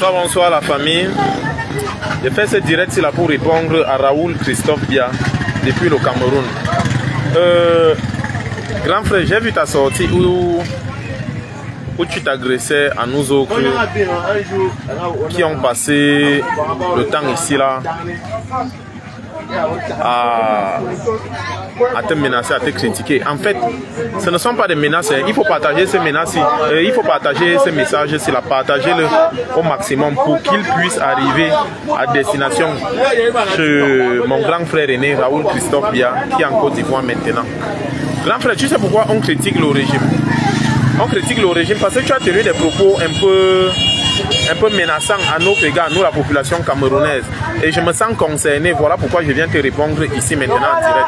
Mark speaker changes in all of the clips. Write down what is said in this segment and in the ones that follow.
Speaker 1: Bonsoir, bonsoir la famille. Je fais ce direct là pour répondre à Raoul Christophe Bia depuis le Cameroun. Grand frère, j'ai vu ta sortie où tu t'agressais à nous autres qui ont passé le temps ici là à te menacer, à te critiquer. En fait, ce ne sont pas des menaces. Il faut partager ces menaces, il faut partager ces messages, c'est la partager-le au maximum pour qu'ils puissent arriver à destination chez mon grand frère aîné Raoul Christophe Bia qui est en Côte d'Ivoire maintenant. Grand frère, tu sais pourquoi on critique le régime? On critique le régime parce que tu as tenu des propos un peu menaçants à notre égard, nous la population camerounaise. Et je me sens concerné, voilà pourquoi je viens te répondre ici maintenant en direct.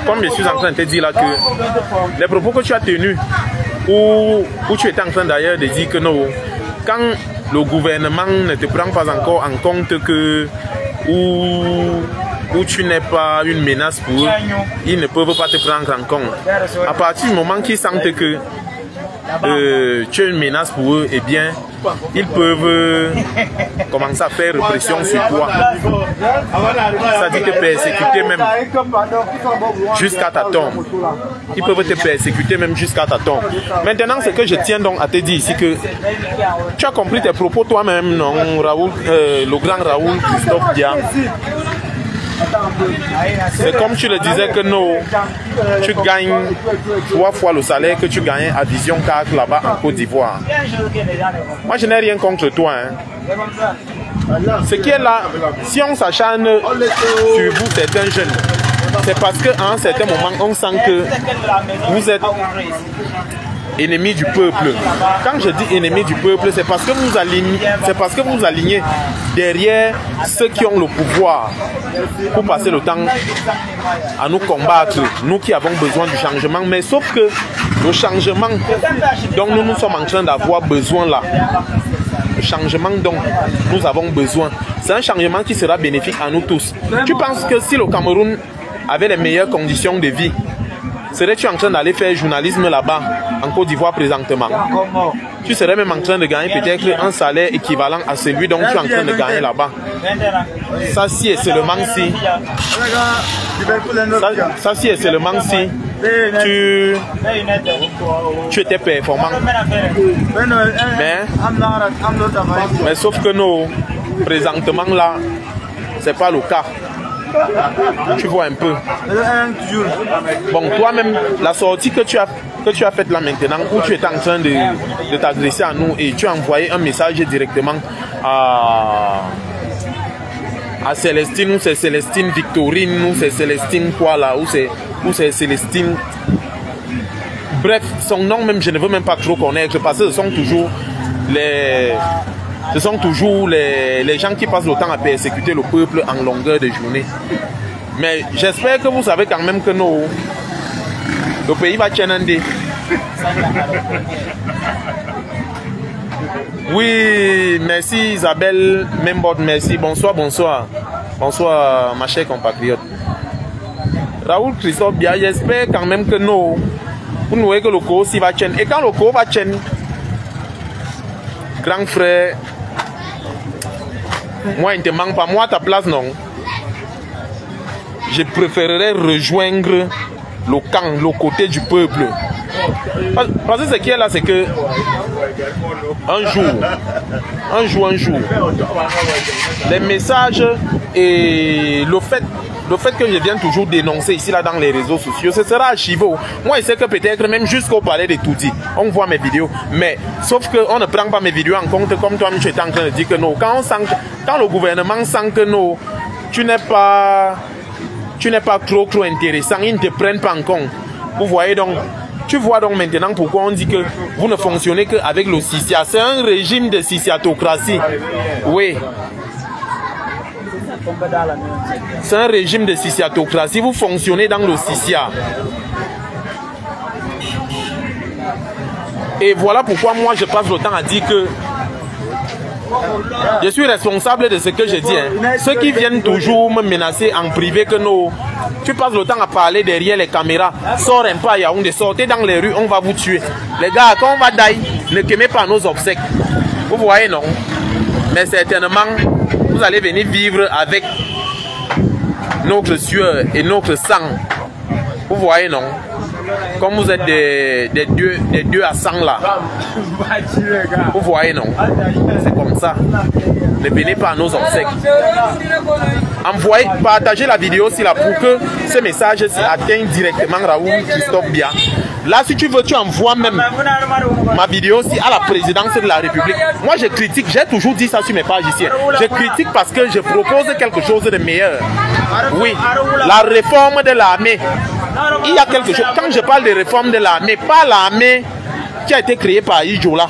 Speaker 1: Comme je suis en train de te dire là que les propos que tu as tenus, où tu étais en train d'ailleurs de dire que non, quand le gouvernement ne te prend pas encore en compte que où tu n'es pas une menace pour eux, ils ne peuvent pas te prendre en compte. À partir du moment qu'ils sentent que tu es une menace pour eux, eh bien, ils peuvent commencer à faire répression sur toi. Ça dit te persécuter même jusqu'à ta tombe. Ils peuvent te persécuter même jusqu'à ta tombe. Maintenant, ce que je tiens donc à te dire ici, que tu as compris tes propos toi-même, non, Raoul, le grand Raoul Christophe Bia. C'est comme tu le disais que non, tu gagnes 3 fois le salaire que tu gagnais à Vision 4 là-bas en Côte d'Ivoire. Moi je n'ai rien contre toi. Ce qui est là, si on s'acharne sur vous, certains jeunes, c'est parce qu'à un certain moment on sent que vous êtes ennemi du peuple. Quand je dis ennemi du peuple, c'est parce que vous alignez derrière ceux qui ont le pouvoir pour passer le temps à nous combattre, nous qui avons besoin du changement. Mais sauf que le changement dont nous sommes en train d'avoir besoin là, le changement dont nous avons besoin, c'est un changement qui sera bénéfique à nous tous. Tu penses que si le Cameroun avait les meilleures conditions de vie, serais-tu en train d'aller faire journalisme là-bas, en Côte d'Ivoire présentement? Tu serais même en train de gagner peut-être un salaire équivalent à celui dont tu es en train de gagner là-bas. Ça, si et seulement si. Ça, si et seulement si tu étais performant. Mais sauf que nous, présentement là, c'est pas le cas. Tu vois un peu. Bon, toi-même, la sortie que tu as faite là maintenant, où tu es en train de t'adresser à nous et tu as envoyé un message directement à Célestine, ou c'est Célestine Victorine, ou c'est Célestine quoi là, ou c'est Célestine. Bref, son nom même, je ne veux même pas trop connaître parce que ce sont toujours les gens qui passent le temps à persécuter le peuple en longueur de journée. Mais j'espère que vous savez quand même que le pays va tchénander. Oui, merci Isabelle, Membot, merci. Bonsoir, bonsoir. Bonsoir ma chère compatriote. Raoul Christophe Bia, j'espère quand même que vous voyez que le co aussi va tchénander. Et quand le co va tchénander, grand frère, moi, il ne te manque pas. Moi, à ta place, non. Je préférerais rejoindre le camp, le côté du peuple. Parce que ce qui est là, c'est que un jour, les messages et le fait que je viens toujours dénoncer ici là dans les réseaux sociaux, ce sera archivé. Moi, je sais que peut-être même jusqu'au palais de Toudi, on voit mes vidéos. Mais sauf qu'on ne prend pas mes vidéos en compte, comme toi-même tu es en train de dire que non. Quand le gouvernement sent que non, tu n'es pas trop intéressant, ils ne te prennent pas en compte. Vous voyez donc, tu vois donc maintenant pourquoi on dit que vous ne fonctionnez qu'avec le CICIA. C'est un régime de CICIAtocratie. Oui. C'est un régime de CICIAtocratie. Vous fonctionnez dans le CICIA. Et voilà pourquoi moi je passe le temps à dire que je suis responsable de ce que je dis. Ceux qui viennent toujours me menacer en privé que tu passes le temps à parler derrière les caméras. Sors un peu à Yaoundé, sortez dans les rues, on va vous tuer. Les gars, quand on va die, ne quemez pas nos obsèques. Vous voyez, non? Mais certainement, vous allez venir vivre avec notre sueur et notre sang. Vous voyez, non? Comme vous êtes des dieux à sang là. Vous voyez, non? C'est comme ça. Ne venez pas à nos obsèques. Envoyez, partagez la vidéo aussi là pour que ce message atteigne directement Raoul Christophe Biya. Là, si tu veux, tu envoies même ma vidéo aussi à la présidence de la République. Moi, je critique, j'ai toujours dit ça sur mes pages ici. Je critique parce que je propose quelque chose de meilleur. Oui, la réforme de l'armée. Il y a quelque chose. Quand je parle de réforme de l'armée, pas l'armée qui a été créée par Ijola.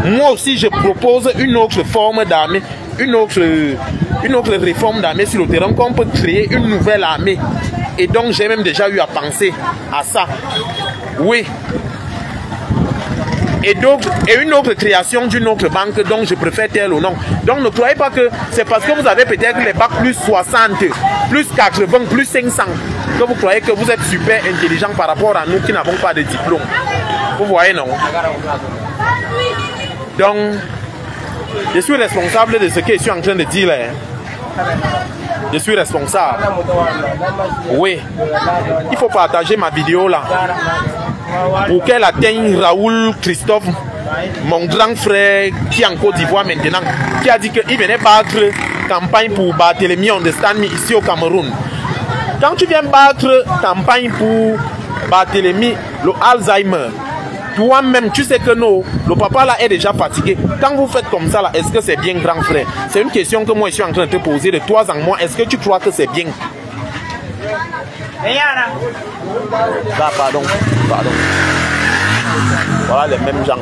Speaker 1: Moi aussi, je propose une autre forme d'armée, une autre réforme d'armée sur le terrain, qu'on peut créer une nouvelle armée. Et donc, j'ai même déjà eu à penser à ça. Oui. Et donc, une autre création d'une autre banque dont je préfère taire le nom. Donc, ne croyez pas que c'est parce que vous avez peut-être les bacs plus 60, plus 80, plus 500, que vous croyez que vous êtes super intelligent par rapport à nous qui n'avons pas de diplôme. Vous voyez, non? Donc, je suis responsable de ce que je suis en train de dire là. Je suis responsable. Oui. Il faut partager ma vidéo là pour qu'elle atteigne Raoul Christophe, mon grand frère qui est en Côte d'Ivoire maintenant, qui a dit qu'il venait battre campagne pour Barthélemy Understand Me ici au Cameroun. Quand tu viens battre campagne pour Barthélemy, le Alzheimer, toi-même, tu sais que non, le papa là est déjà fatigué. Quand vous faites comme ça là, est-ce que c'est bien, grand frère? C'est une question que moi je suis en train de te poser de toi en moi. Est-ce que tu crois que c'est bien? Là, pardon. Voilà les mêmes gens.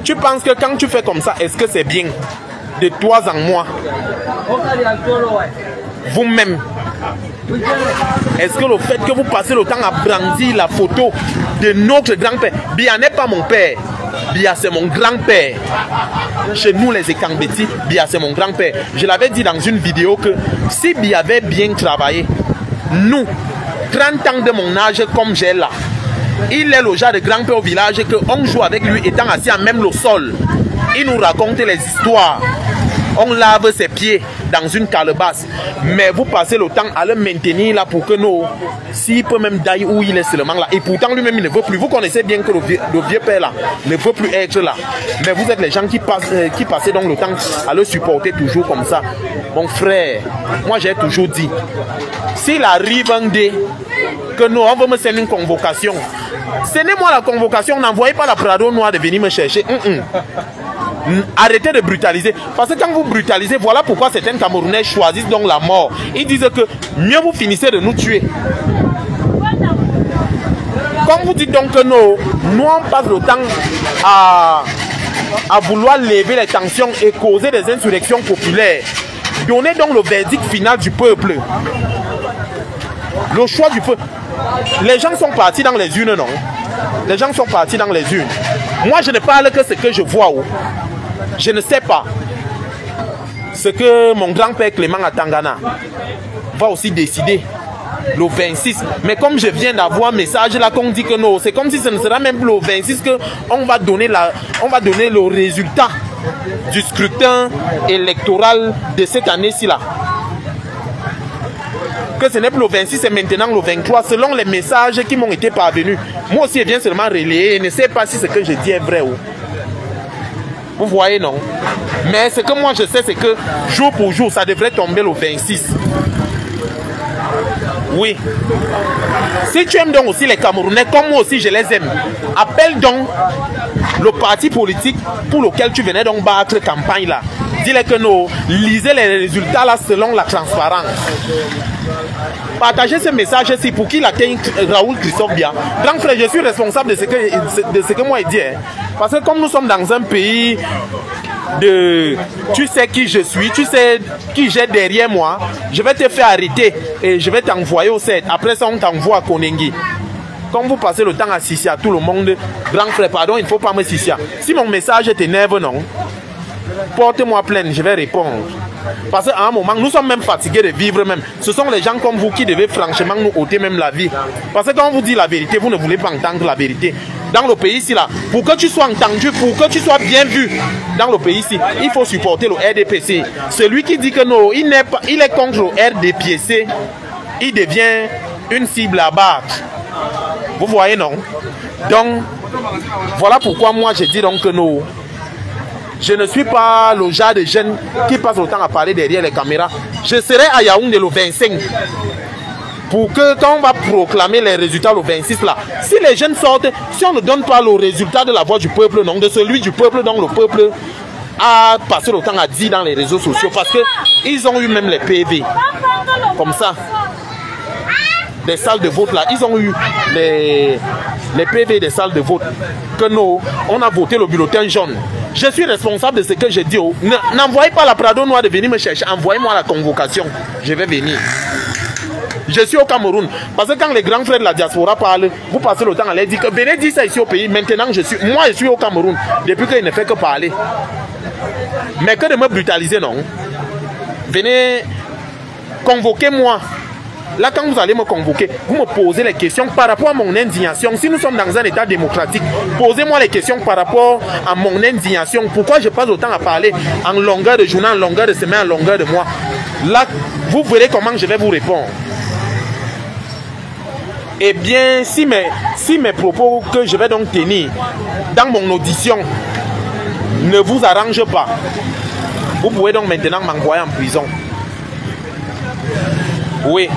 Speaker 1: Tu penses que quand tu fais comme ça, est-ce que c'est bien? De toi en moi. Vous-même. Est-ce que le fait que vous passez le temps à brandir la photo de notre grand-père, Biya n'est pas mon père, Biya c'est mon grand-père. Chez nous les Ekambeti, Biya c'est mon grand-père. Je l'avais dit dans une vidéo que si Biya avait bien travaillé, nous, 30 ans de mon âge comme j'ai là, il est le genre de grand-père au village qu'on joue avec lui étant assis à même le sol. Il nous raconte les histoires. On lave ses pieds dans une calebasse. Mais vous passez le temps à le maintenir là pour que nous, s'il peut même d'ailleurs où il est seulement là. Et pourtant lui-même il ne veut plus. Vous connaissez bien que le vieux père là ne veut plus être là. Mais vous êtes les gens qui passaient donc le temps à le supporter toujours comme ça. Mon frère, moi j'ai toujours dit, s'il arrive un dé que nous on veut me sendre une convocation, sendez-moi la convocation, n'envoyez pas la Prado noire de venir me chercher. Arrêtez de brutaliser. Parce que quand vous brutalisez, voilà pourquoi certains Camerounais choisissent donc la mort. Ils disent que mieux vous finissez de nous tuer. Comme vous dites donc que nous on passe le temps à vouloir lever les tensions et causer des insurrections populaires. Donnez donc le verdict final du peuple. Le choix du peuple. Les gens sont partis dans les urnes, non? Les gens sont partis dans les urnes. Moi, je ne parle que ce que je vois. Je ne sais pas ce que mon grand-père Clément à Tangana va aussi décider le 26. Mais comme je viens d'avoir un message là qu'on dit que non, c'est comme si ce ne sera même plus le 26 qu'on va donner le résultat du scrutin électoral de cette année-ci là. Que ce n'est plus le 26, c'est maintenant le 23, selon les messages qui m'ont été parvenus. Moi aussi, je viens seulement relayer. Je ne sais pas si ce que je dis est vrai ou. Vous voyez, non? Mais ce que moi je sais, c'est que jour pour jour, ça devrait tomber le 26. Oui. Si tu aimes donc aussi les Camerounais, comme moi aussi je les aime, appelle donc le parti politique pour lequel tu venais donc battre campagne là. Dis-les que nous lisez les résultats là selon la transparence. Partagez ce message-ci pour qu'il atteigne Raoul Christophe Biya. Grand frère, je suis responsable de ce que moi il dit. Hein. Parce que comme nous sommes dans un pays de... Tu sais qui je suis, tu sais qui j'ai derrière moi, je vais te faire arrêter et je vais t'envoyer au 7. Après ça, on t'envoie à Konengi. Quand vous passez le temps à Sissia, tout le monde, grand frère, pardon, il ne faut pas me Sissia. Si mon message t'énerve, non, portez-moi plainte, je vais répondre. Parce qu'à un moment, nous sommes même fatigués de vivre même. Ce sont les gens comme vous qui devez franchement nous ôter même la vie. Parce que quand on vous dit la vérité, vous ne voulez pas entendre la vérité. dans le pays ici là, pour que tu sois entendu, pour que tu sois bien vu dans le pays ici, il faut supporter le RDPC. Celui qui dit que non, il est contre le RDPC, il devient une cible à battre. Vous voyez, non? Donc, voilà pourquoi moi je dis donc que non. Je ne suis pas le genre de jeunes qui passe le temps à parler derrière les caméras. Je serai à Yaoundé le 25. Pour que quand on va proclamer les résultats le 26 là, si les jeunes sortent, si on ne donne pas le résultat de la voix du peuple, non, de celui du peuple, dont le peuple a passé le temps à dire dans les réseaux sociaux, parce qu'ils ont eu même les PV. Comme ça. Des salles de vote là, ils ont eu les PV des salles de vote. Que nous, on a voté le bulletin jaune. Je suis responsable de ce que je dis. N'envoyez pas la Prado Noire de venir me chercher. Envoyez-moi la convocation. Je vais venir. Je suis au Cameroun. Parce que quand les grands frères de la diaspora parlent, vous passez le temps à leur dire que venez dire ça ici au pays. Maintenant, moi je suis au Cameroun. Depuis qu'il ne fait que parler. Mais que de me brutaliser, non. Venez convoquer moi. Là, quand vous allez me convoquer, vous me posez les questions par rapport à mon indignation. Si nous sommes dans un état démocratique, posez-moi les questions par rapport à mon indignation. Pourquoi je passe autant à parler en longueur de journée, en longueur de semaine, en longueur de mois? Là, vous verrez comment je vais vous répondre. Eh bien, si mes propos que je vais donc tenir dans mon audition ne vous arrangent pas, vous pouvez donc maintenant m'envoyer en prison. Oui.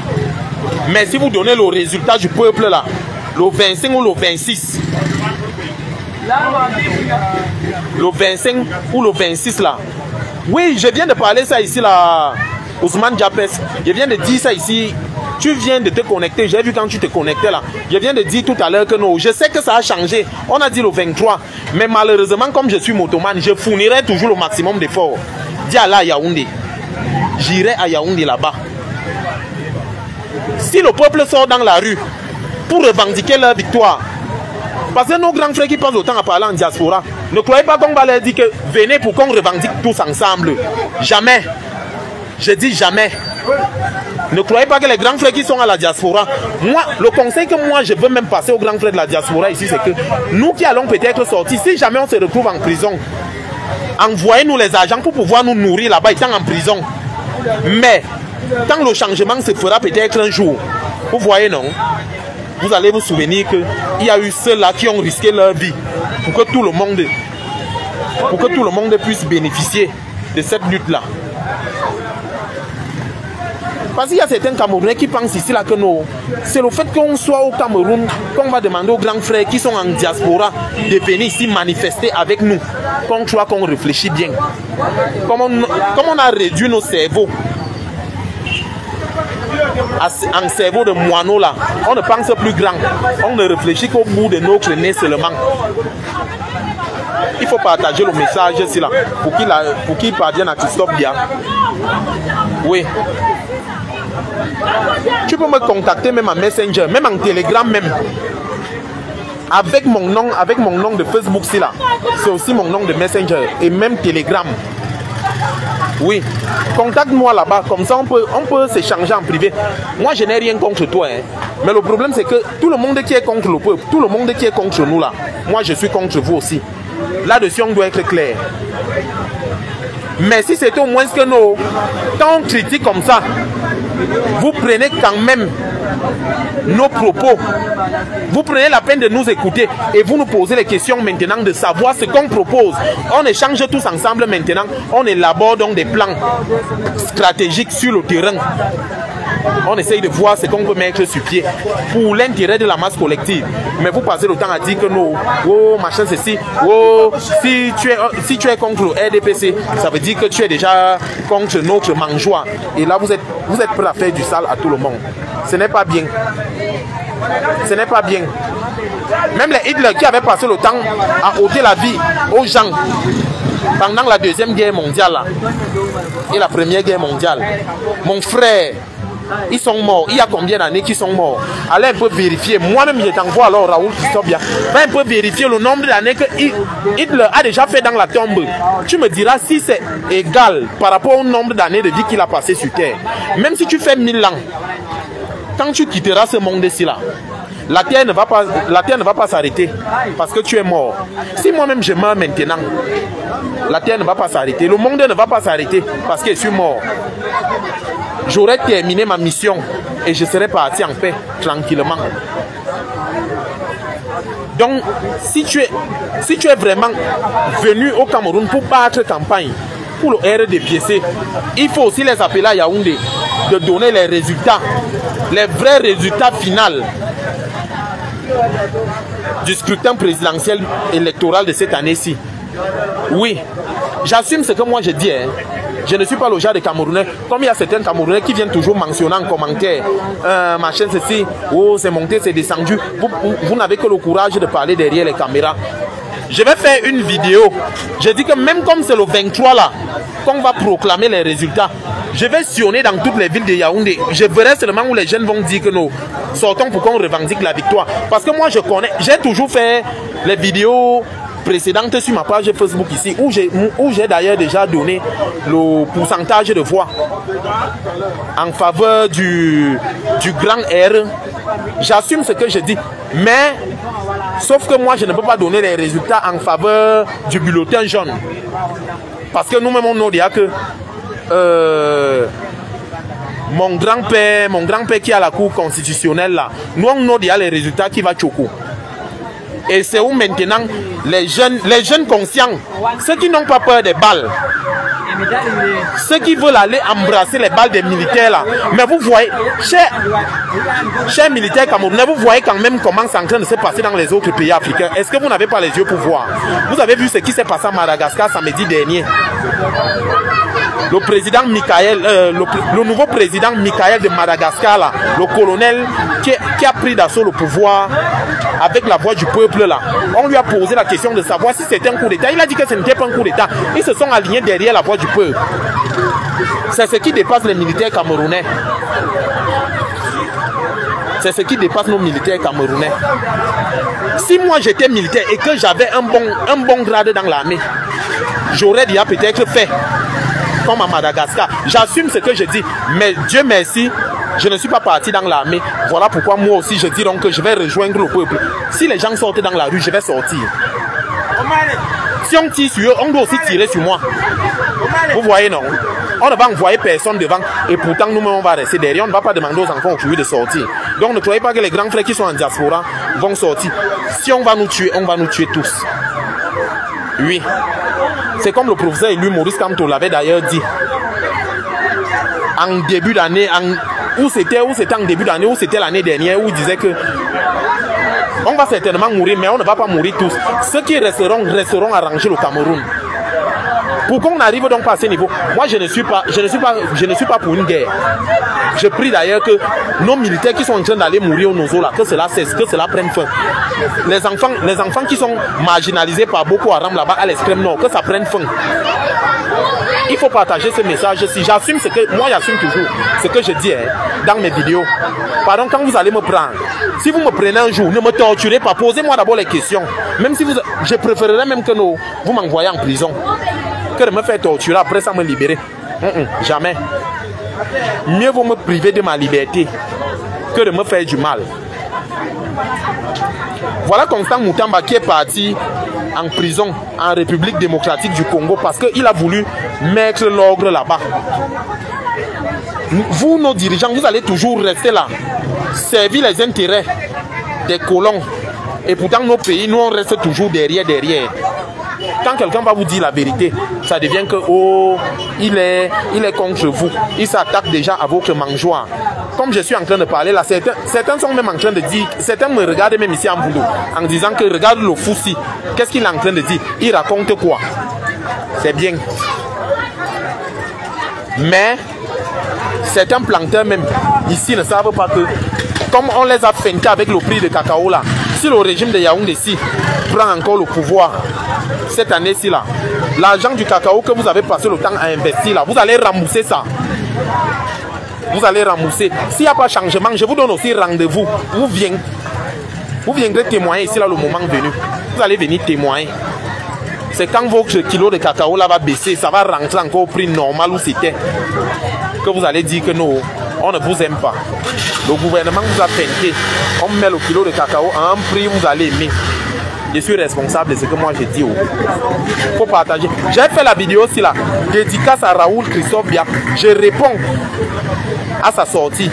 Speaker 1: Mais si vous donnez le résultat du peuple là, le 25 ou le 26, le 25 ou le 26 là, oui, je viens de parler ça ici là, Ousmane Diapes, je viens de dire ça ici, tu viens de te connecter, j'ai vu quand tu te connectais là, je viens de dire tout à l'heure que non, je sais que ça a changé, on a dit le 23, mais malheureusement comme je suis motoman, je fournirai toujours le maximum d'efforts. Dis à la Yaoundé, j'irai à Yaoundé là-bas. Si le peuple sort dans la rue pour revendiquer leur victoire, parce que nos grands frères qui passent autant à parler en diaspora, ne croyez pas qu'on va leur dire que venez pour qu'on revendique tous ensemble. Jamais. Je dis jamais. Ne croyez pas que les grands frères qui sont à la diaspora, moi, le conseil que moi je veux même passer aux grands frères de la diaspora ici, c'est que nous qui allons peut-être sortir, si jamais on se retrouve en prison, envoyez-nous les agents pour pouvoir nous nourrir là-bas étant en prison. Mais quand le changement se fera peut-être un jour, vous voyez non, vous allez vous souvenir qu'il y a eu ceux-là qui ont risqué leur vie pour que tout le monde puisse bénéficier de cette lutte-là. Parce qu'il y a certains Camerounais qui pensent ici là que non, c'est le fait qu'on soit au Cameroun qu'on va demander aux grands frères qui sont en diaspora de venir ici manifester avec nous. Qu'on croit qu'on réfléchit bien. Comme on a réduit nos cerveaux en cerveau de moineau là, on ne pense plus grand, on ne réfléchit qu'au bout de notre nez seulement. Il faut partager le message ici là pour qu'il parvienne à Christophe Bia. Oui. Tu peux me contacter même en Messenger, même en Telegram même. Avec mon nom de Facebook là. C'est aussi mon nom de Messenger et même Telegram. Oui, contacte-moi là-bas, comme ça on peut s'échanger en privé. Moi je n'ai rien contre toi, hein. Mais le problème c'est que tout le monde qui est contre le peuple, tout le monde qui est contre nous là, moi je suis contre vous aussi. Là-dessus on doit être clair. Mais si c'est au moins que nous, quand on critique comme ça, vous prenez quand même nos propos, vous prenez la peine de nous écouter et vous nous posez les questions maintenant de savoir ce qu'on propose. On échange tous ensemble maintenant, on élabore donc des plans stratégiques sur le terrain. On essaye de voir ce qu'on peut mettre sur pied pour l'intérêt de la masse collective. Mais vous passez le temps à dire que non, oh machin ceci, oh si tu es contre le RDPC, ça veut dire que tu es déjà contre notre mangeoire. Et là vous êtes prêt à faire du sale à tout le monde. Ce n'est pas bien. Ce n'est pas bien. Même les Hitler qui avaient passé le temps à ôter la vie aux gens pendant la Deuxième Guerre mondiale là, et la Première Guerre mondiale. Mon frère, ils sont morts. Il y a combien d'années qu'ils sont morts? Allez un peu vérifier. Moi-même, je t'envoie alors Raoul Christophe Bia. Va un peu vérifier le nombre d'années que Hitler a déjà fait dans la tombe. Tu me diras si c'est égal par rapport au nombre d'années de vie qu'il a passé sur Terre. Même si tu fais 1000 ans, quand tu quitteras ce monde-ci là, la terre ne va pas s'arrêter parce que tu es mort. Si moi-même je meurs maintenant, la terre ne va pas s'arrêter. Le monde ne va pas s'arrêter parce que je suis mort. J'aurais terminé ma mission et je serais parti en paix, tranquillement. Donc, si tu es vraiment venu au Cameroun pour battre campagne, pour le RDPC, il faut aussi les appeler à Yaoundé de donner les résultats, les vrais résultats finaux du scrutin présidentiel électoral de cette année-ci. Oui, j'assume ce que moi je dis. Je ne suis pas le genre de Camerounais, comme il y a certains Camerounais qui viennent toujours mentionner en commentaire ma chaîne ceci, oh c'est monté, c'est descendu. Vous n'avez que le courage de parler derrière les caméras. Je vais faire une vidéo. Je dis que même comme c'est le 23 là, qu'on va proclamer les résultats, je vais sillonner dans toutes les villes de Yaoundé. Je verrai seulement où les jeunes vont dire que nous sortons pour qu'on revendique la victoire. Parce que moi je connais, j'ai toujours fait les vidéos précédente sur ma page Facebook ici, où j'ai d'ailleurs déjà donné le pourcentage de voix en faveur du grand R. J'assume ce que je dis, mais sauf que moi je ne peux pas donner les résultats en faveur du bulletin jaune, parce que nous-mêmes on nous dit que mon grand-père qui est à la cour constitutionnelle là, nous on nous dit les résultats qui va choquer. Et c'est où maintenant les jeunes conscients, ceux qui n'ont pas peur des balles, ceux qui veulent aller embrasser les balles des militaires là. Mais vous voyez, chers militaires camerounais, vous voyez quand même comment c'est en train de se passer dans les autres pays africains. Est-ce que vous n'avez pas les yeux pour voir? Vous avez vu ce qui s'est passé à Madagascar samedi dernier. Le président Michael, le nouveau président Michael de Madagascar là, le colonel qui a pris d'assaut le pouvoir avec la voix du peuple là. On lui a posé la question de savoir si c'était un coup d'État. Il a dit que ce n'était pas un coup d'État. Ils se sont alignés derrière la voix du peuple. C'est ce qui dépasse les militaires camerounais. C'est ce qui dépasse nos militaires camerounais. Si moi j'étais militaire et que j'avais un bon grade dans l'armée, j'aurais déjà peut-être fait comme à Madagascar. J'assume ce que je dis, mais Dieu merci, je ne suis pas parti dans l'armée. Voilà pourquoi moi aussi je dis donc que je vais rejoindre le peuple. Si les gens sortent dans la rue, je vais sortir. Si on tire sur eux, on doit aussi tirer sur moi. Vous voyez, non? On ne va envoyer personne devant et pourtant nous-mêmes on va rester derrière. On ne va pas demander aux enfants aujourd'hui de sortir. Donc ne croyez pas que les grands frères qui sont en diaspora vont sortir. Si on va nous tuer tous. Oui. C'est comme le professeur élu Maurice Kamto l'avait d'ailleurs dit. En début d'année, où c'était en début d'année, où c'était l'année dernière, où il disait que on va certainement mourir, mais on ne va pas mourir tous. Ceux qui resteront à ranger le Cameroun. Pour qu'on arrive donc pas à ce niveau, moi je ne suis pas pour une guerre. Je prie d'ailleurs que nos militaires qui sont en train d'aller mourir au Nozo là, que cela cesse, que cela prenne fin. Les enfants qui sont marginalisés par Boko Haram là-bas à l'extrême nord, que ça prenne fin. Il faut partager ce message. Si j'assume ce que moi j'assume toujours ce que je dis dans mes vidéos. Pardon, quand vous allez me prendre, si vous me prenez un jour, ne me torturez pas, posez-moi d'abord les questions. Même si je préférerais même que vous m'envoyez en prison que de me faire torturer après ça me libérer. Jamais. Mieux vaut me priver de ma liberté que de me faire du mal. Voilà Constant Moutamba qui est parti en prison en République démocratique du Congo parce qu'il a voulu mettre l'ordre là-bas. Vous, nos dirigeants, vous allez toujours rester là, servir les intérêts des colons. Et pourtant, nos pays, nous, on reste toujours derrière. Quand quelqu'un va vous dire la vérité, ça devient que, oh, il est contre vous. Il s'attaque déjà à votre mangeoire. Comme je suis en train de parler là, certains sont même en train de dire, certains me regardent même ici en boulot, en disant que regarde le foussi. Qu'est-ce qu'il est en train de dire? Il raconte quoi? C'est bien. Mais, certains planteurs même, ici, ne savent pas que, comme on les a feintés avec le prix de cacao là, si le régime de Yaoundé ici prend encore le pouvoir, cette année-ci là, l'argent du cacao que vous avez passé le temps à investir là, vous allez rembourser ça. Vous allez rembourser. S'il n'y a pas de changement, je vous donne aussi rendez-vous. Vous viendrez témoigner ici là le moment venu. Vous allez venir témoigner. C'est quand votre kilo de cacao là va baisser, ça va rentrer encore au prix normal où c'était, que vous allez dire que non, on ne vous aime pas. Le gouvernement vous a peinté. On met le kilo de cacao à un prix, vous allez aimer. Je suis responsable de ce que moi j'ai dit. Il faut partager. J'ai fait la vidéo aussi là, dédicace à Raoul Christophe Bia. Je réponds à sa sortie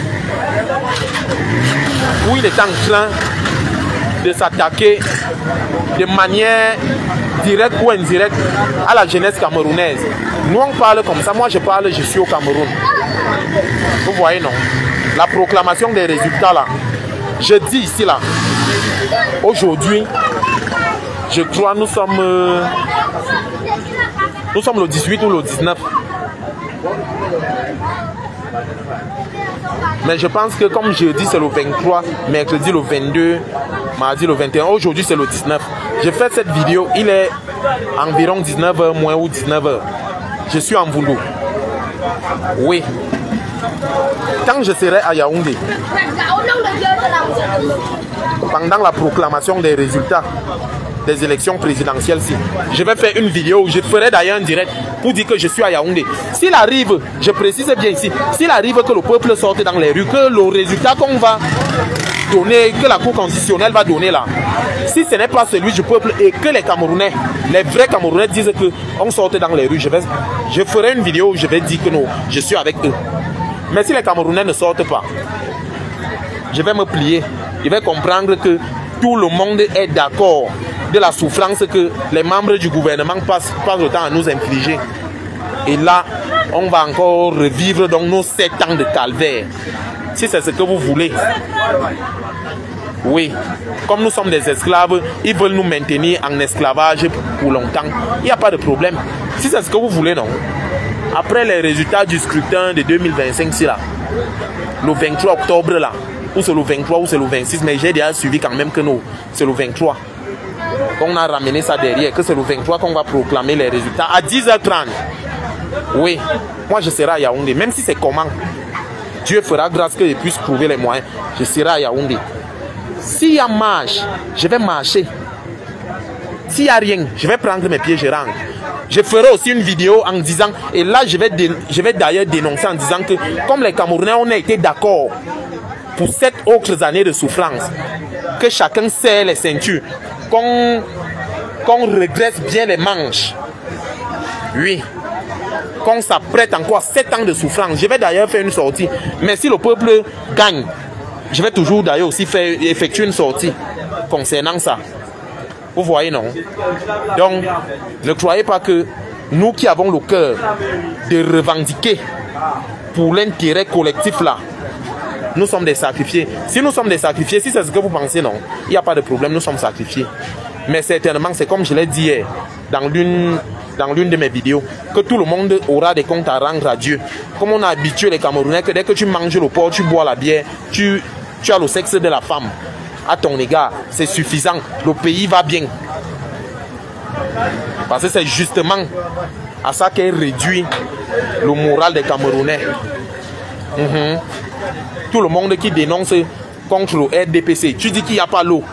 Speaker 1: où il est en train de s'attaquer de manière directe ou indirecte à la jeunesse camerounaise. Nous on parle comme ça, moi je parle, je suis au Cameroun. Vous voyez non? La proclamation des résultats là, je dis ici là, aujourd'hui, je crois nous sommes le 18 ou le 19. Mais je pense que comme jeudi c'est le 23, mercredi le 22, mardi le 21, aujourd'hui c'est le 19. J'ai fait cette vidéo, il est environ 19h moins ou 19h. Je suis en Voulou. Oui. Quand je serai à Yaoundé, pendant la proclamation des résultats des élections présidentielles, je vais faire une vidéo, je ferai d'ailleurs un direct pour dire que je suis à Yaoundé. S'il arrive, je précise bien ici, s'il arrive que le peuple sorte dans les rues, que le résultat qu'on va donner, que la Cour constitutionnelle va donner là, si ce n'est pas celui du peuple et que les Camerounais, les vrais Camerounais disent qu'on sorte dans les rues, je ferai une vidéo où je vais dire que non, je suis avec eux. Mais si les Camerounais ne sortent pas, je vais me plier, je vais comprendre que tout le monde est d'accord de la souffrance que les membres du gouvernement passent le temps à nous infliger. Et là, on va encore revivre donc nos 7 ans de calvaire. Si c'est ce que vous voulez. Oui, comme nous sommes des esclaves, ils veulent nous maintenir en esclavage pour longtemps. Il n'y a pas de problème. Si c'est ce que vous voulez, non. Après les résultats du scrutin de 2025, c'est là, le 23 octobre, là, ou c'est le 23 ou c'est le 26, mais j'ai déjà suivi quand même que non, c'est le 23. On a ramené ça derrière, que c'est le 23 qu'on va proclamer les résultats à 10h30. Oui, moi je serai à Yaoundé, même si c'est comment. Dieu fera grâce que je puisse trouver les moyens. Je serai à Yaoundé. S'il y a marche, je vais marcher. S'il n'y a rien, je vais prendre mes pieds, je rentre. Je ferai aussi une vidéo en disant, et là je vais d'ailleurs dénoncer en disant que comme les Camerounais, on a été d'accord pour 7 autres années de souffrance, que chacun serre les ceintures, qu'on redresse bien les manches. Oui. Qu'on s'apprête encore 7 ans de souffrance. Je vais d'ailleurs faire une sortie. Mais si le peuple gagne, je vais toujours d'ailleurs aussi effectuer une sortie concernant ça. Vous voyez, non? Donc, ne croyez pas que nous qui avons le cœur de revendiquer pour l'intérêt collectif là, nous sommes des sacrifiés. Si nous sommes des sacrifiés, si c'est ce que vous pensez, non, il n'y a pas de problème, nous sommes sacrifiés. Mais certainement, c'est comme je l'ai dit hier, dans l'une de mes vidéos, que tout le monde aura des comptes à rendre à Dieu. Comme on a habitué les Camerounais que dès que tu manges le porc, tu bois la bière, tu as le sexe de la femme à ton égard, c'est suffisant, le pays va bien. Parce que c'est justement à ça qu'est réduit le moral des Camerounais. Tout le monde qui dénonce contre le RDPC, tu dis qu'il n'y a pas l'eau.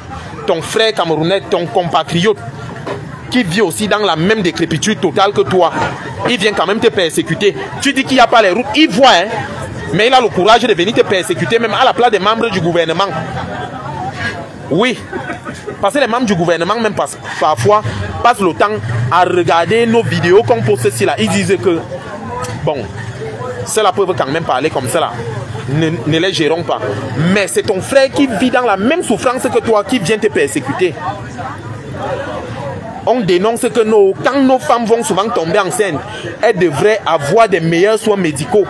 Speaker 1: Ton frère camerounais, ton compatriote, qui vit aussi dans la même décrépitude totale que toi, il vient quand même te persécuter. Tu dis qu'il n'y a pas les routes, il voit, hein, mais il a le courage de venir te persécuter, même à la place des membres du gouvernement. Oui, parce que les membres du gouvernement, même parfois, passent le temps à regarder nos vidéos qu'on poste ici là. Ils disent que, bon, ceux-là peuvent quand même parler comme ça là. Ne les gérons pas. Mais c'est ton frère qui vit dans la même souffrance que toi qui vient te persécuter. On dénonce que quand nos femmes vont souvent tomber enceintes, elles devraient avoir des meilleurs soins médicaux.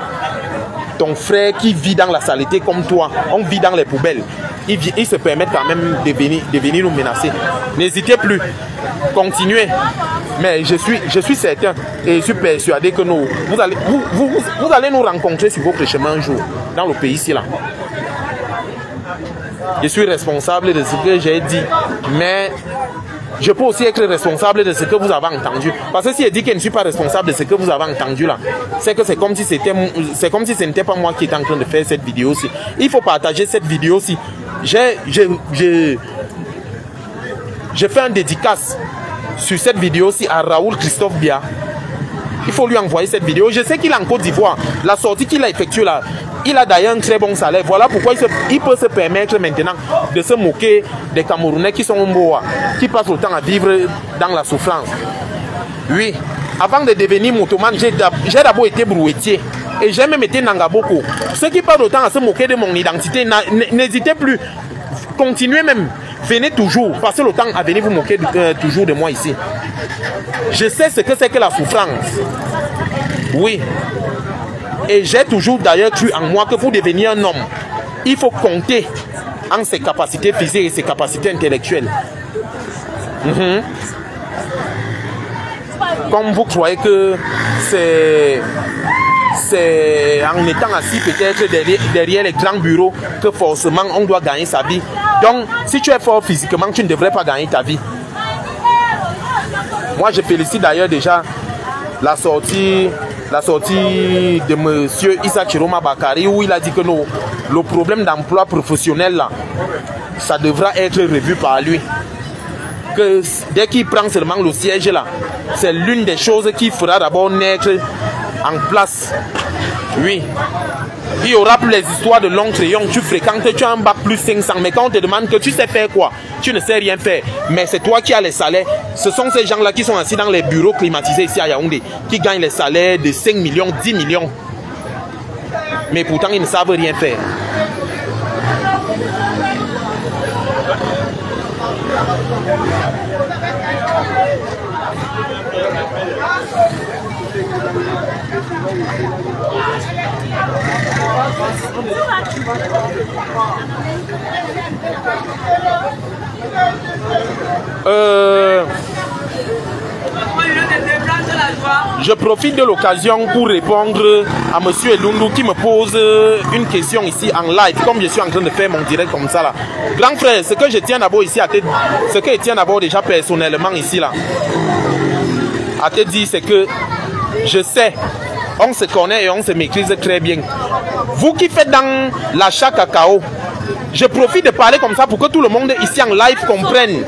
Speaker 1: Ton frère qui vit dans la saleté comme toi, on vit dans les poubelles. Ils se permettent quand même de venir nous menacer. N'hésitez plus. Continuez. Mais je suis certain et je suis persuadé que vous allez nous rencontrer sur votre chemin un jour, dans le pays ici là. Je suis responsable de ce que j'ai dit, mais je peux aussi être responsable de ce que vous avez entendu. Parce que si je dis que je ne suis pas responsable de ce que vous avez entendu là, c'est que c'est comme si ce n'était pas moi qui étais en train de faire cette vidéo aussi. Il faut partager cette vidéo aussi. J'ai fait un dédicace sur cette vidéo aussi à Raoul Christophe Bia. Il faut lui envoyer cette vidéo. Je sais qu'il est en Côte d'Ivoire. La sortie qu'il a effectuée là, Il a d'ailleurs un très bon salaire. Voilà pourquoi il peut se permettre maintenant de se moquer des Camerounais qui sont au Mboa, qui passent le temps à vivre dans la souffrance. Oui, avant de devenir motoman, j'ai d'abord été brouetier. Et j'ai même été Nangaboko. Ceux qui passent le temps à se moquer de mon identité, n'hésitez plus. Continuez même. Venez toujours. Passez le temps à venir vous moquer toujours de moi ici. Je sais ce que c'est que la souffrance. Oui. Et j'ai toujours d'ailleurs cru en moi que pour devenir un homme, il faut compter en ses capacités physiques et ses capacités intellectuelles. Comme vous croyez que c'est en étant assis peut-être derrière les grands bureaux que forcément on doit gagner sa vie. Donc, si tu es fort physiquement, tu ne devrais pas gagner ta vie. Moi, je félicite d'ailleurs déjà la sortie de monsieur Issa Chiroma Bakari, où il a dit que non, le problème d'emploi professionnel là, ça devra être revu par lui. Que dès qu'il prend seulement le siège là, c'est l'une des choses qui fera d'abord naître en place. Oui. Il y aura plus les histoires de long crayon. Tu fréquentes, tu as un bac plus 500. Mais quand on te demande que tu sais faire quoi, tu ne sais rien faire. Mais c'est toi qui as les salaires. Ce sont ces gens-là qui sont assis dans les bureaux climatisés ici à Yaoundé, qui gagnent les salaires de 5 millions, 10 millions. Mais pourtant, ils ne savent rien faire. Je profite de l'occasion pour répondre à monsieur Elundu qui me pose une question ici en live, comme je suis en train de faire mon direct comme ça là. Grand frère, ce que je tiens d'abord ici à te, ce que je tiens d'abord déjà personnellement ici là, à te dire, c'est que je sais, on se connaît et on se maîtrise très bien. Vous qui faites dans l'achat cacao, je profite de parler comme ça pour que tout le monde ici en live comprenne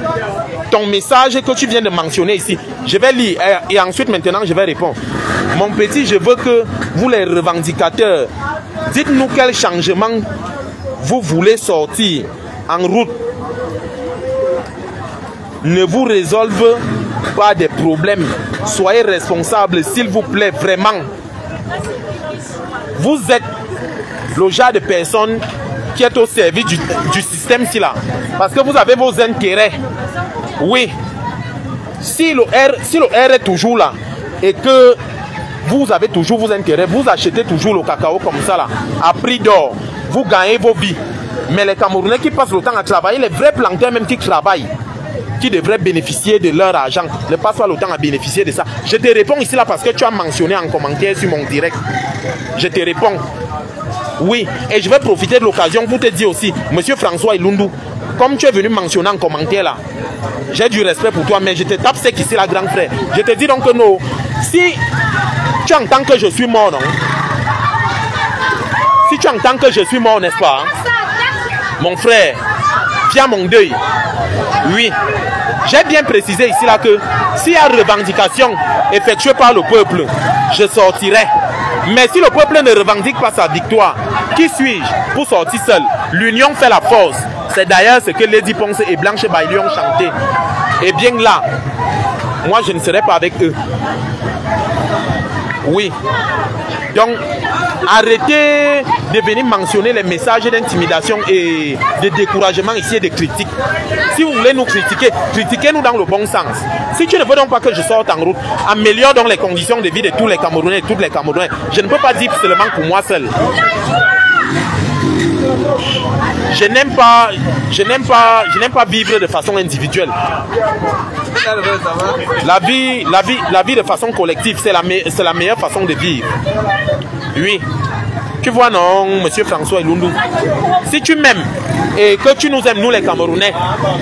Speaker 1: ton message que tu viens de mentionner ici. Je vais lire et ensuite maintenant je vais répondre. Mon petit, je veux que vous les revendicateurs, dites-nous quel changement vous voulez sortir en route. Ne vous résolvez pas des problèmes. Soyez responsables, s'il vous plaît, vraiment. Vous êtes le genre de personne qui est au service du système-ci là. Parce que vous avez vos intérêts. Oui. Si le R est toujours là et que vous avez toujours vos intérêts, vous achetez toujours le cacao comme ça là, à prix d'or. Vous gagnez vos vies. Mais les Camerounais qui passent le temps à travailler, les vrais planteurs même qui travaillent, qui devraient bénéficier de leur argent, ne passent pas le temps à bénéficier de ça. Je te réponds ici là parce que tu as mentionné en commentaire sur mon direct. Je te réponds. Oui, et je vais profiter de l'occasion pour te dire aussi, monsieur François Elundu, comme tu es venu mentionner en commentaire là, j'ai du respect pour toi, mais je te tape sec ici là, grand frère. Je te dis donc que non, si tu entends que je suis mort, non? Si tu entends que je suis mort, n'est-ce pas? Mon frère, viens mon deuil. Oui, j'ai bien précisé ici là que s'il y a revendication effectuée par le peuple, je sortirai. Mais si le peuple ne revendique pas sa victoire, qui suis-je pour sortir seul? L'union fait la force. C'est d'ailleurs ce que Lady Ponce et Blanche Bailey ont chanté. Et bien là, moi je ne serai pas avec eux. Oui. Donc, arrêtez de venir mentionner les messages d'intimidation et de découragement ici et de critiques. Si vous voulez nous critiquer, critiquez-nous dans le bon sens. Si tu ne veux donc pas que je sorte en route, améliore donc les conditions de vie de tous les Camerounais et toutes les Camerounais. Je ne peux pas dire seulement pour moi seul. Je n'aime pas vivre de façon individuelle. La vie de façon collective, c'est la meilleure façon de vivre. Oui. Tu vois non, monsieur François Elundu, si tu m'aimes et que tu nous aimes, nous les Camerounais,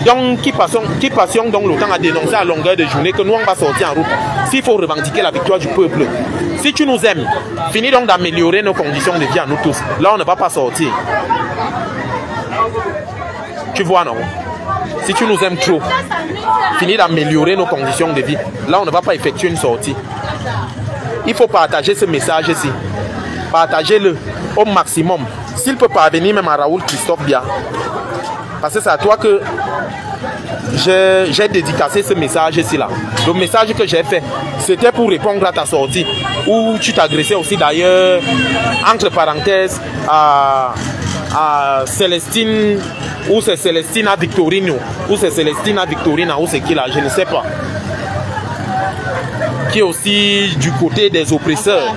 Speaker 1: donc qui passions donc le temps à dénoncer à longueur de journée que nous on va sortir en route, s'il faut revendiquer la victoire du peuple, si tu nous aimes, finis donc d'améliorer nos conditions de vie à nous tous. Là on ne va pas sortir. Tu vois non? Si tu nous aimes trop, finis d'améliorer nos conditions de vie. Là on ne va pas effectuer une sortie. Il faut partager ce message ici. partagez-le au maximum. S'il peut parvenir même à Raoul Christophe Biya. Parce que c'est à toi que j'ai dédicacé ce message-ci là. Le message que j'ai fait, c'était pour répondre à ta sortie. Où tu t'agressais aussi d'ailleurs, entre parenthèses, à Célestine, ou c'est Célestina Victorino, ou c'est Célestina Victorina, ou c'est qui là, je ne sais pas. Qui est aussi du côté des oppresseurs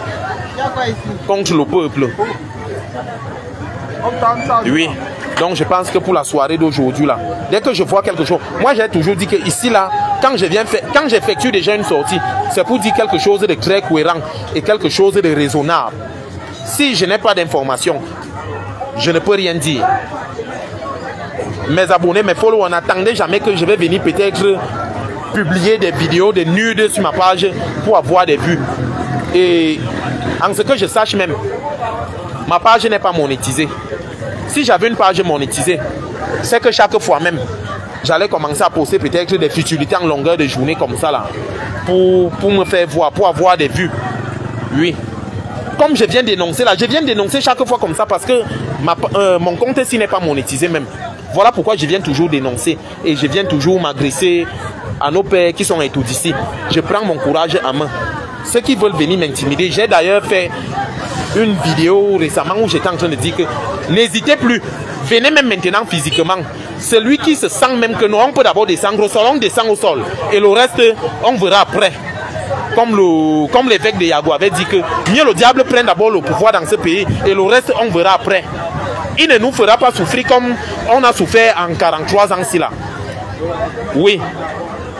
Speaker 1: contre le peuple. Oui. Donc je pense que pour la soirée d'aujourd'hui là, dès que je vois quelque chose, moi j'ai toujours dit que ici là, quand j'effectue déjà une sortie, c'est pour dire quelque chose de très cohérent et quelque chose de raisonnable. Si je n'ai pas d'informations, je ne peux rien dire. Mes abonnés, mes followers, n'attendaient jamais que je vais venir peut-être publier des vidéos de nudes sur ma page pour avoir des vues. Et en ce que je sache même, ma page n'est pas monétisée. Si j'avais une page monétisée, c'est que chaque fois même, j'allais commencer à poster peut-être des futilités en longueur de journée comme ça là, pour me faire voir, pour avoir des vues. Oui. Comme je viens d'énoncer là, je viens d'énoncer chaque fois comme ça parce que mon compte ici n'est pas monétisé même. Voilà pourquoi je viens toujours dénoncer et je viens toujours m'agresser à nos pères qui sont étourdis. Je prends mon courage à main. Ceux qui veulent venir m'intimider, j'ai d'ailleurs fait une vidéo récemment où j'étais en train de dire que n'hésitez plus, venez même maintenant physiquement. Celui qui se sent même que nous, on peut d'abord descendre au sol, on descend au sol et le reste, on verra après. Comme l'évêque de Yago avait dit que mieux le diable prenne d'abord le pouvoir dans ce pays et le reste, on verra après. Il ne nous fera pas souffrir comme on a souffert en 43 ans si là. Oui.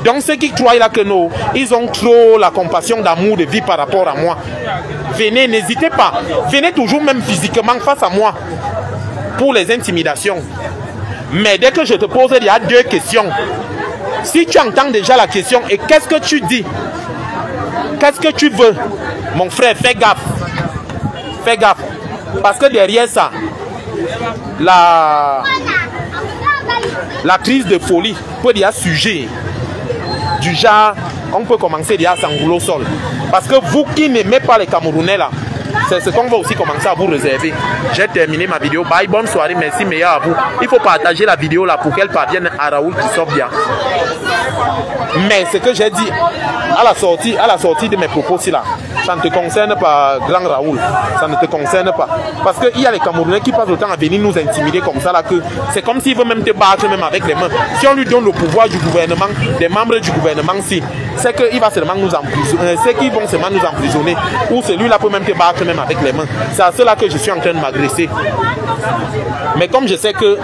Speaker 1: Donc ceux qui croient là que nous, ils ont trop la compassion d'amour de vie par rapport à moi. Venez, n'hésitez pas. Venez toujours même physiquement face à moi pour les intimidations. Mais dès que je te pose, il y a deux questions. Si tu entends déjà la question et qu'est-ce que tu dis? Qu'est-ce que tu veux? Mon frère, fais gaffe. Fais gaffe. Parce que derrière ça, la crise de folie peut y avoir sujet. Du genre, on peut commencer déjà à s'enrouler au sol. Parce que vous qui n'aimez pas les Camerounais là, c'est ce qu'on va aussi commencer à vous réserver. J'ai terminé ma vidéo. Bye, bonne soirée, merci, meilleur à vous. Il faut partager la vidéo là pour qu'elle parvienne à Raoul Christophe Biya. Mais ce que j'ai dit à la sortie de mes propos ci là, ça ne te concerne pas, grand Raoul. Ça ne te concerne pas. Parce qu'il y a les Camerounais qui passent le temps à venir nous intimider comme ça là, que c'est comme s'il veut même te battre même avec les mains. Si on lui donne le pouvoir du gouvernement, des membres du gouvernement, si, c'est qu'il va seulement nous emprisonner, c'est qu'ils vont seulement nous emprisonner, ou celui-là peut même te battre même avec les mains. C'est à cela que je suis en train de m'agresser. Mais comme je sais que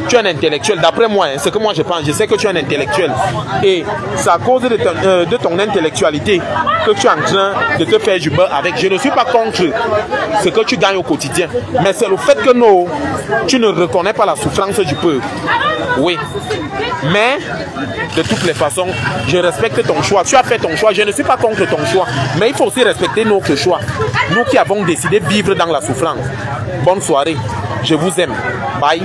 Speaker 1: tu es un intellectuel, d'après moi, hein, ce que moi je pense, je sais que tu es un intellectuel. Et c'est à cause de ton intellectualité que tu es en train de te faire du beurre avec. Je ne suis pas contre ce que tu gagnes au quotidien. Mais c'est le fait que non, tu ne reconnais pas la souffrance du peuple. Oui. Mais, de toutes les façons, je respecte ton choix. Tu as fait ton choix. Je ne suis pas contre ton choix. Mais il faut aussi respecter notre choix. Nous qui avons décidé de vivre dans la souffrance. Bonne soirée. Je vous aime. Bye.